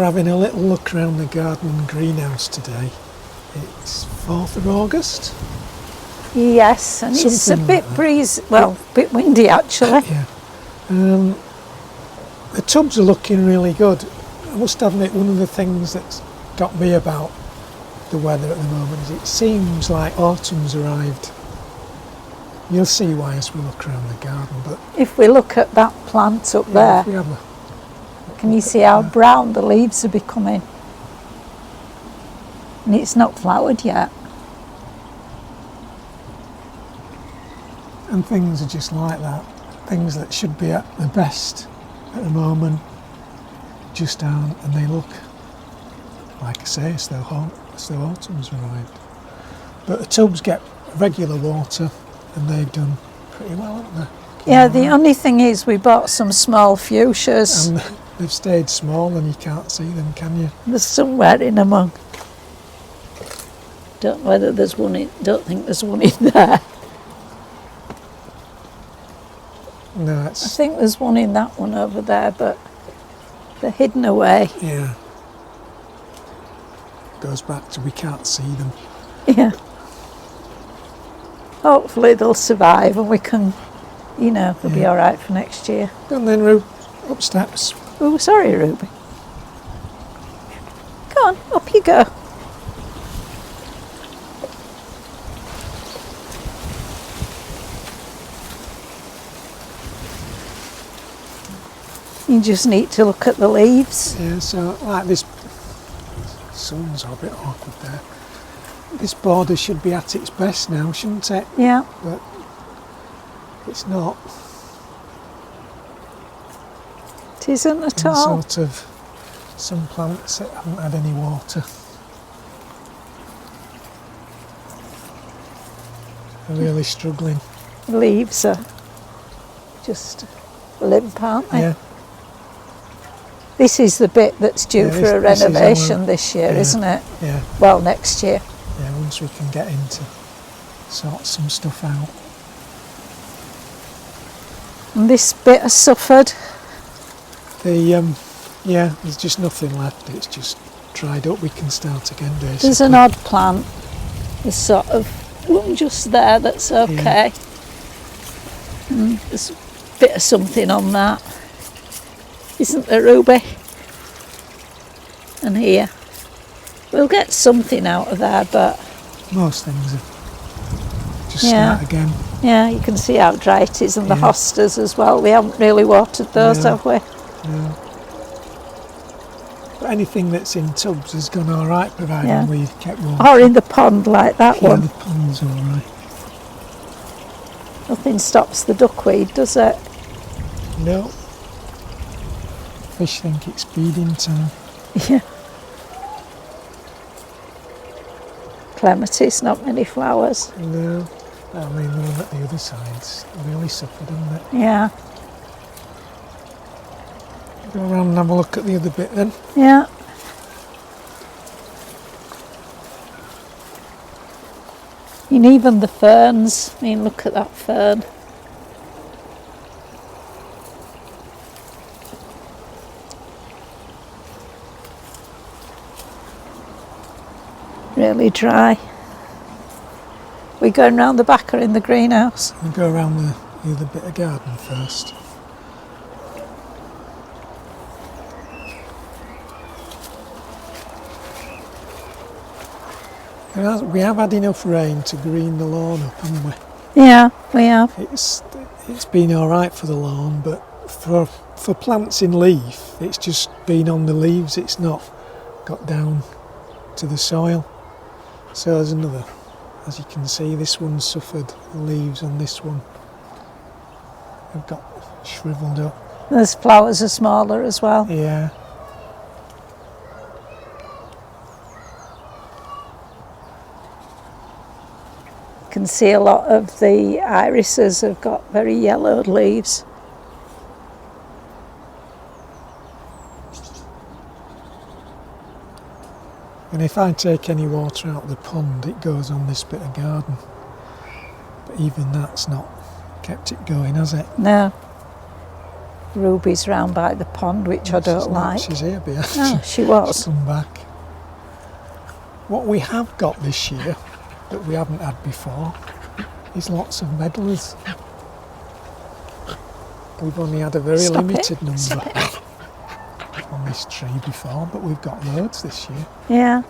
having a little look around the garden and greenhouse today. It's 4th of August. Yes, and it's a bit breezy, well, a bit windy actually. Yeah. The tubs are looking really good. I must admit, one of the things that's got me about the weather at the moment is it seems like autumn's arrived. You'll see why as we look around the garden. But if we look at that plant up there, can you see how brown the leaves are becoming? And it's not flowered yet. And things are just like that. Things that should be at the best at the moment just aren't, and they look, like I say, as though autumn's arrived. But the tubs get regular water and they've done pretty well, haven't they? Yeah, the only thing is we bought some small fuchsias. And they've stayed small and you can't see them, can you? There's somewhere in among. Don't know whether there's one in, don't think there's one in there. No, I think there's one in that one over there, but they're hidden away. Yeah. Goes back to we can't see them. Yeah. Hopefully they'll survive and we can, you know, they'll be all right for next year. And then Ruby, up steps. Oh, sorry, Ruby. Go on, up you go. You just need to look at the leaves. Yeah, so like this, sun's a bit awkward there. This border should be at its best now, shouldn't it? Yeah. But it's not. It isn't at And all. Sort of some plants that haven't had any water are really struggling. The leaves are just limp, aren't they? Yeah. This is the bit that's due for a this is renovation this year, isn't it? Yeah. Well, next year. Yeah, once we can get in to sort some stuff out. And this bit has suffered. Yeah, there's just nothing left. It's just dried up. We can start again, basically. There's an odd plant. There's sort of one just there that's okay. And there's a bit of something on that. Isn't there, Ruby? And here. We'll get something out of there, but... Most things are just start again. Yeah, you can see how dry it is, and the hostas as well. We haven't really watered those, have we? No. But anything that's in tubs has gone all right, providing we kept water. Or in the pond like that one. Yeah, the pond's all right. Nothing stops the duckweed, does it? No. Fish think it's feeding time. Yeah. Clematis, not many flowers. No. I mean, the one at the other side's really suffered, hasn't it? Yeah. Go around and have a look at the other bit then. Yeah. And even the ferns. I mean, look at that fern. Really dry. We going round the back or in the greenhouse? We'll go around the other bit of garden first. We have had enough rain to green the lawn up, haven't we? Yeah, we have. It's been all right for the lawn, but for plants in leaf, it's just been on the leaves. It's not got down to the soil. So there's another. As you can see, this one's suffered. The leaves on this one have got shriveled up. Those flowers are smaller as well. Yeah. You can see a lot of the irises have got very yellowed leaves. And if I take any water out of the pond, it goes on this bit of garden. But even that's not kept it going, has it? No. Ruby's round by the pond, which I don't like. She's here behind. Oh, she was. She's come back. What we have got this year that we haven't had before is lots of medlars. We've only had a very Stop limited it. number Stop it. on this tree before, but we've got loads this year. Yeah.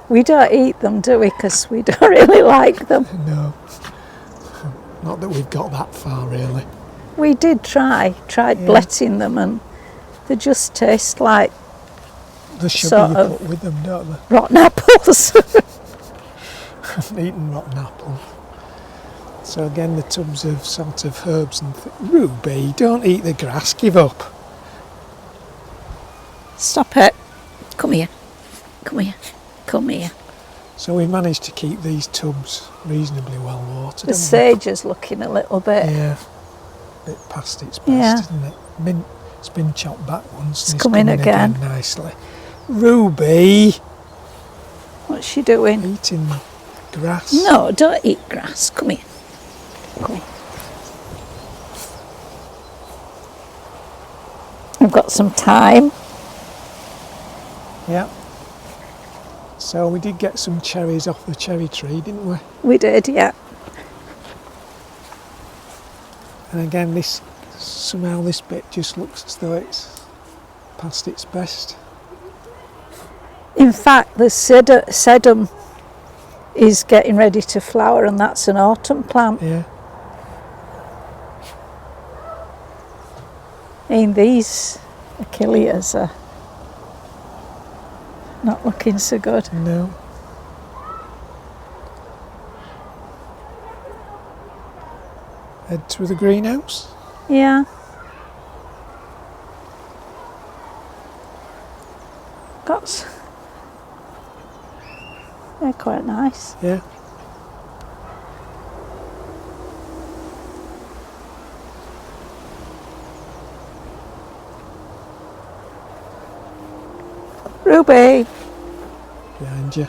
We don't eat them, do we? Because we don't really like them. No, not that we've got that far really. We did tried bletting them, and they just taste like The sugar sort you of put with them, don't they? rotten apples. I've eaten rotten apple. So again, the tubs of sort of herbs and Ruby, don't eat the grass, give up. Stop it. Come here. Come here. Come here. So we managed to keep these tubs reasonably well watered. The sage is looking a little bit. Yeah, a bit past its best, Yeah. isn't it? Mint, it's been chopped back once. It's and coming again. nicely. Ruby, What's she doing? eating grass. No, don't eat grass. Come here. Come here. I've got some thyme. Yeah. So we did get some cherries off the cherry tree, didn't we? We did, yeah. And again, somehow this bit just looks as though it's past its best. In fact, the sedum is getting ready to flower, and that's an autumn plant. Yeah. And these achilleas are not looking so good. No. Head to the greenhouse. Yeah. They're quite nice. Yeah. Ruby, Behind you.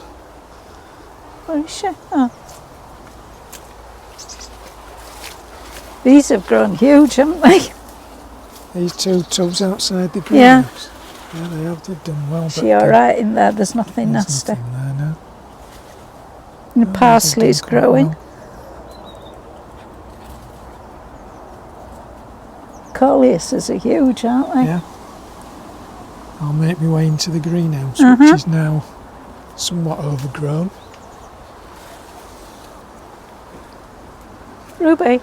where is she? Oh. These have grown huge, haven't they? These two tubs outside the Yeah. greenhouse. Yeah, they have. They've done well. She all right in there? There's nothing There's nasty. nothing there now. And the Oh, parsley's they've done quite growing. well. Coleus are huge, aren't they? Yeah. I'll make my way into the greenhouse, Uh-huh. which is now somewhat overgrown. Ruby,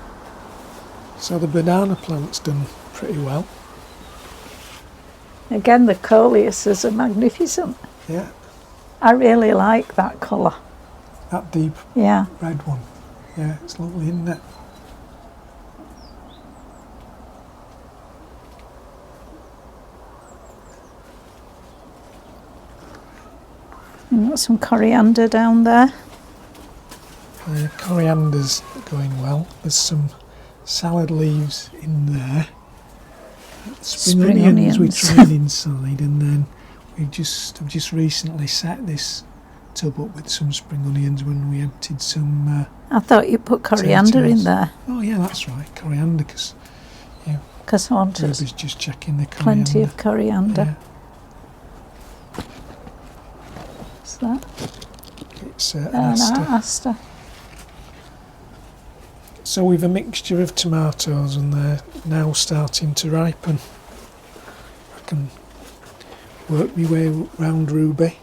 So the banana plant's done pretty well. again, the Coleuses are magnificent. Yeah. I really like that colour. That deep Yeah. red one. Yeah, it's lovely, isn't it? And got some coriander down there. Coriander's going well. There's some salad leaves in there. Spring onions we onions. tried inside, and then I've just recently set this tub up with some spring onions when we emptied some. I thought you put coriander in potatoes. there Oh yeah, that's right, coriander. Because because I wanted Ruby's just checking the coriander. plenty of coriander. Yeah, What's that? it's Oh, aster. no, aster. So we've a mixture of tomatoes, and they're now starting to ripen. I can work my way round Ruby.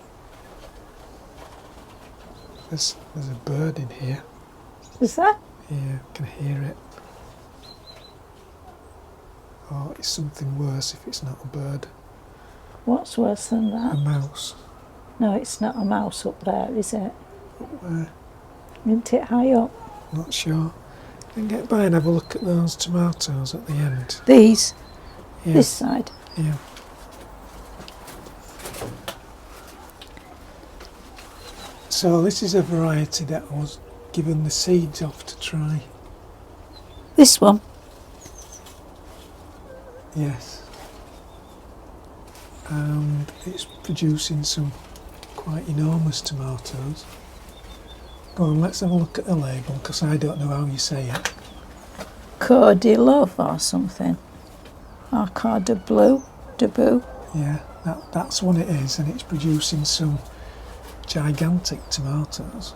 There's a bird in here. Is that? Yeah, I can hear it. Oh, it's something worse if it's not a bird. What's worse than A that? mouse. No, it's not a mouse up there, is it? Where? Isn't it high up? Not sure. Then get by and have a look at those tomatoes at the end. These? Yeah, This side? yeah. So this is a variety that I was given the seeds off to try. This one? Yes. And it's producing some quite enormous tomatoes. Go on, let's have a look at the label, because I don't know how you say it. Cody Love or something. Arcade de Bleu, de Boo. Yeah, that's what it is, and it's producing some gigantic tomatoes.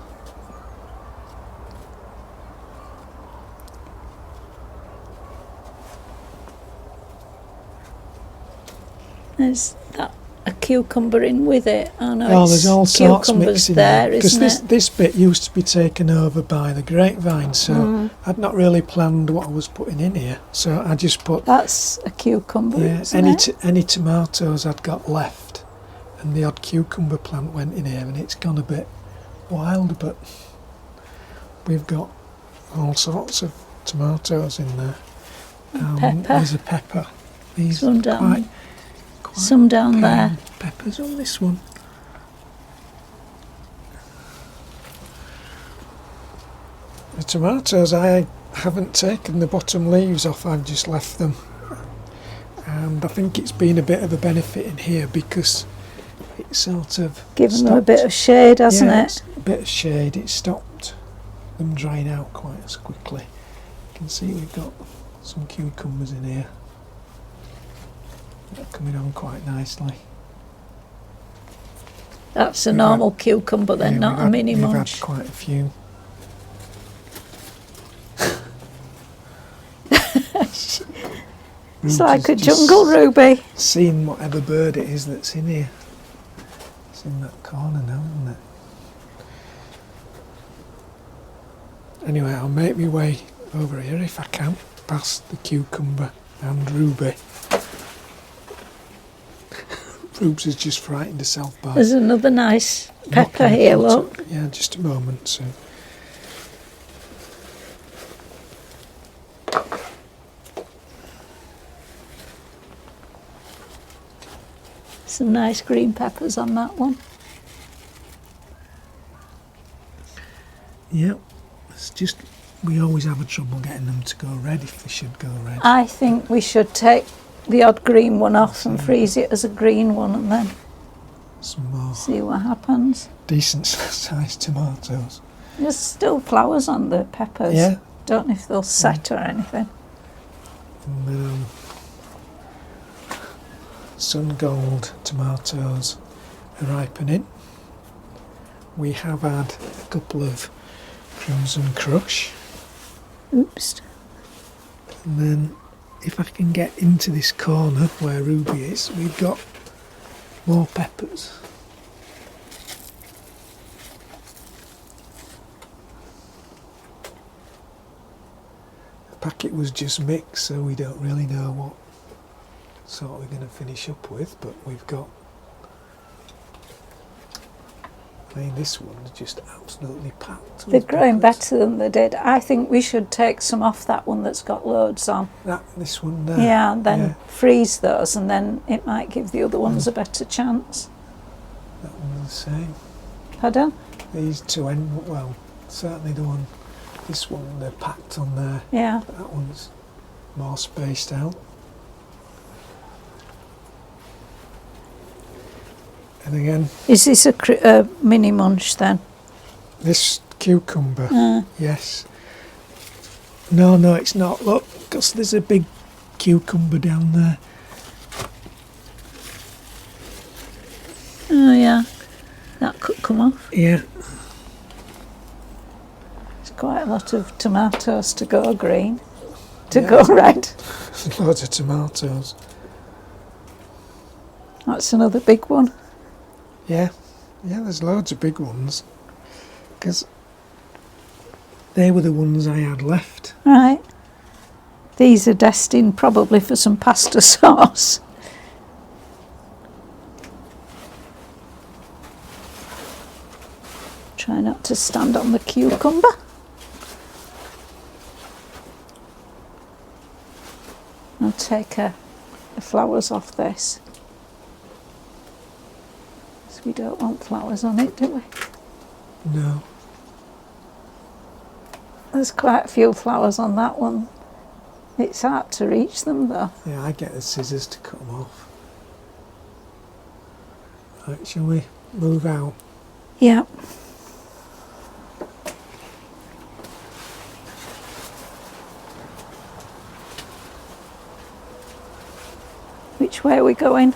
There's that a cucumber in with it. I know. Oh, there's all sorts cucumbers mixing there, because isn't it? this bit used to be taken over by the grapevine, so I'd not really planned what I was putting in here, so I just put That's a cucumber, isn't it? any tomatoes I'd got left, and the odd cucumber plant went in here, and it's gone a bit wild, but we've got all sorts of tomatoes in there. Pepper. There's a pepper. These Some are down, quite some down there. plain peppers on this one. The tomatoes, I haven't taken the bottom leaves off, I've just left them. And I think it's been a bit of a benefit in here because it sort of Given them a bit of shade, hasn't it? A bit of shade, it stopped them drying out quite as quickly. You can see we've got some cucumbers in here. They're coming on quite nicely. That's a normal cucumber then, not a mini We've munch. had quite a few. It's like a jungle, Ruby. Seeing whatever bird it is that's in here. It's in that corner now, isn't it? Anyway, I'll make my way over here if I can, past the cucumber and Ruby. Rubes has just frightened herself by There's another nice pepper knocking here, the pot look. up. Yeah, just a moment, so. Some nice green peppers on that one. Yeah, it's just, we always have a trouble getting them to go red if they should go red. I think we should take the odd green one off and freeze it as a green one and then Some more see what happens. decent sized tomatoes. There's still flowers on the peppers. Yeah. Don't know if they'll set or anything. And then sun gold tomatoes are ripening. We have had a couple of crimson crush, Oops. and then if I can get into this corner where Ruby is, we've got more peppers. The packet was just mixed, so we don't really know what sort we're going to finish up with, but we've got, I mean, this one's just absolutely packed. They're with growing peppers. better than they did. I think we should take some off that one that's got loads on. This one there. Yeah, and then Yeah. freeze those and then it might give the other ones a better chance. That one's the same. Pardon? These two end, well, certainly the one, this one, they're packed on there. Yeah. That one's more spaced out. And again, Is this a mini munch then? this cucumber, yes. No, it's not. Look, because there's a big cucumber down there. Oh yeah, that could come off. Yeah, It's quite a lot of tomatoes to go green, to Yeah. go red. loads of tomatoes. That's another big one. Yeah, there's loads of big ones. Because they were the ones I had left. Right. These are destined probably for some pasta sauce. Try not to stand on the cucumber. I'll take the flowers off this. So we don't want flowers on it, do we? No. There's quite a few flowers on that one. It's hard to reach them though. Yeah, I get the scissors to cut them off. Right, shall we move out? Yeah. Which way are we going?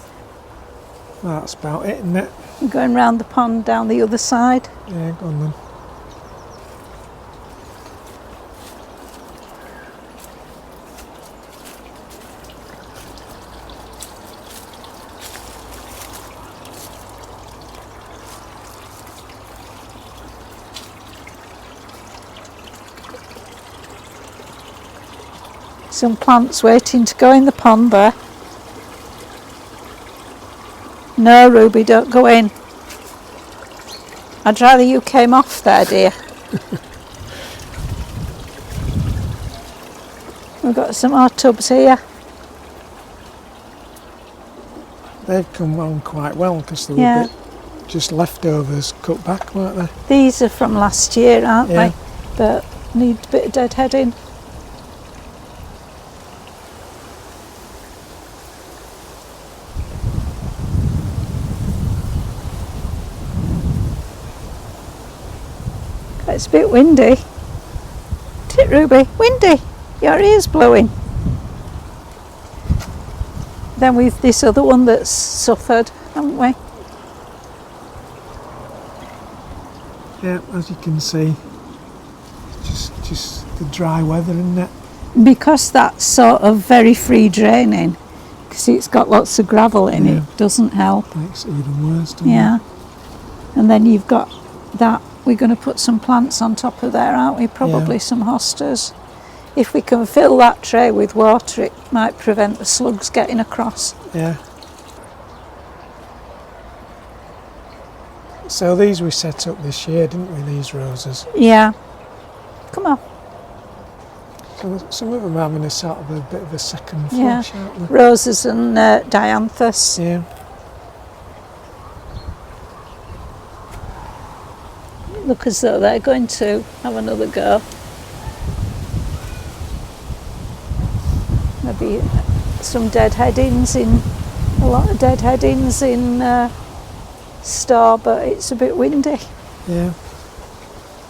That's about it, isn't it? We're going round the pond down the other side. Yeah, go on then. Some plants waiting to go in the pond there. No, Ruby, don't go in. I'd rather you came off there, dear. We've got some more tubs here. They've come on quite well because they were Yeah. a bit just leftovers cut back, weren't they? These are from last year, aren't Yeah. they? But need a bit of deadheading. It's a bit windy. Isn't it, Ruby? Windy. Your ear's blowing. Then we've this other one that's suffered, haven't we? Yeah, as you can see, it's just the dry weather, isn't it? Because that's sort of very free draining, because it's got lots of gravel in Yeah. it, doesn't help. Makes it even worse, doesn't Yeah. it? And then you've got that. We're going to put some plants on top of there, aren't we? Probably Yeah. some hostas. If we can fill that tray with water, it might prevent the slugs getting across. Yeah. So these we set up this year, didn't we, these roses? Yeah. Come on. So some of them are having a sort of a bit of a second Yeah. flush, aren't they? Roses and dianthus. Yeah. Look as though they're going to have another go. Maybe some deadheadings in, a lot of deadheadings in store, but it's a bit windy. Yeah.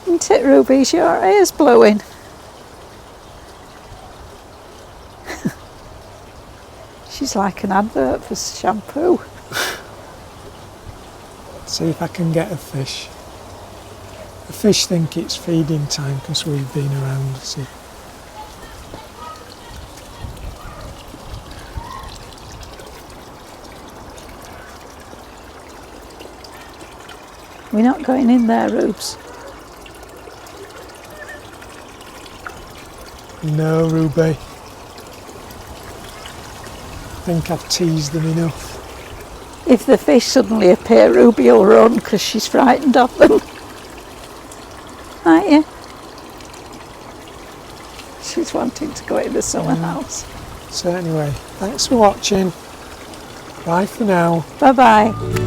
Isn't it, Ruby? Your ear's blowing. She's like an advert for shampoo. See if I can get a fish. The fish think it's feeding time because we've been around. See. We're not going in there, Rubes. No, Ruby. I think I've teased them enough. If the fish suddenly appear, Ruby will run because she's frightened of them. Aren't you? She's wanting to go in the summer house. So anyway, thanks for watching. Bye for now. Bye bye.